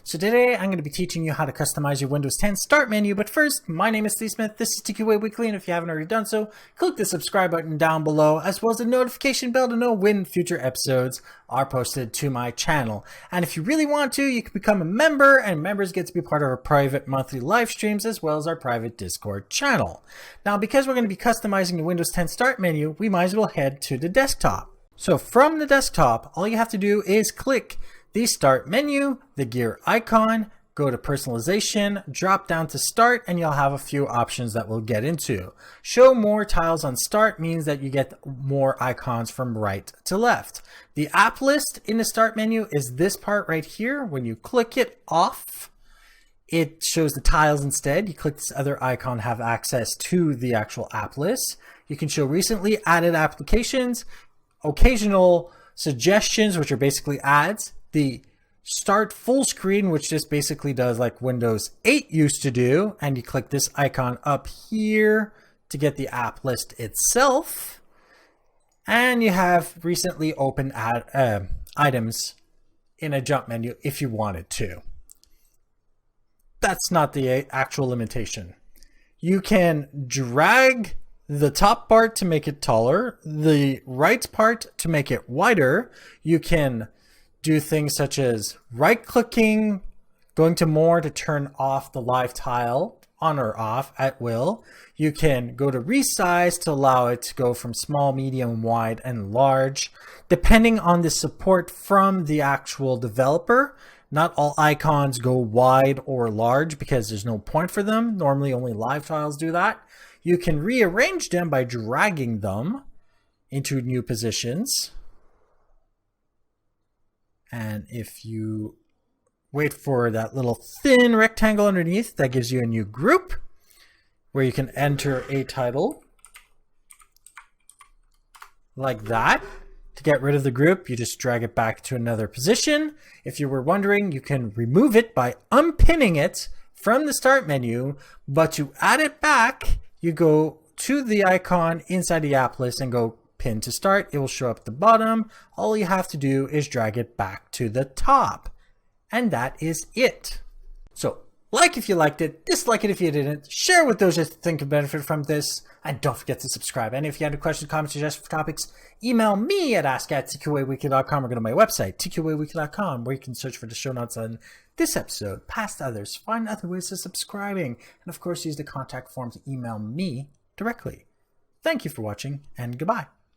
So today I'm going to be teaching you how to customize your Windows 10 Start menu, but first, my name is Steve Smith, this is TQA Weekly, and if you haven't already done so, click the subscribe button down below, as well as the notification bell to know when future episodes are posted to my channel. And if you really want to, you can become a member, and members get to be part of our private monthly live streams, as well as our private Discord channel. Now, because we're going to be customizing the Windows 10 Start menu, we might as well head to the desktop. So from the desktop, all you have to do is click the Start menu, the gear icon, go to personalization, drop down to Start, and you'll have a few options that we'll get into. Show more tiles on Start means that you get more icons from right to left. The app list in the Start menu is this part right here. When you click it off, it shows the tiles instead. You click this other icon, have access to the actual app list. You can show recently added applications, occasional suggestions, which are basically ads, the Start full screen, which just basically does like Windows 8 used to do, and you click this icon up here to get the app list itself, and you have recently opened items in a jump menu if you wanted to. That's not the actual limitation. You can drag the top part to make it taller, the right part to make it wider. You can do things such as right-clicking, going to more to turn off the live tile on or off at will. You can go to resize to allow it to go from small, medium, wide, and large, depending on the support from the actual developer. Not all icons go wide or large because there's no point for them. Normally only live tiles do that. You can rearrange them by dragging them into new positions. And if you wait for that little thin rectangle underneath, that gives you a new group where you can enter a title like that. To get rid of the group, you just drag it back to another position. If you were wondering, you can remove it by unpinning it from the Start menu, but to add it back, you go to the icon inside the app list and go Pin to Start. It will show up at the bottom. All you have to do is drag it back to the top. And that is it. So like if you liked it, dislike it if you didn't, share with those who think could benefit from this, and don't forget to subscribe. And if you have any questions, comments, suggestions for topics, email me at ask@tqaweekly.com or go to my website, tqaweekly.com, where you can search for the show notes on this episode, past others, find other ways of subscribing, and of course use the contact form to email me directly. Thank you for watching, and goodbye.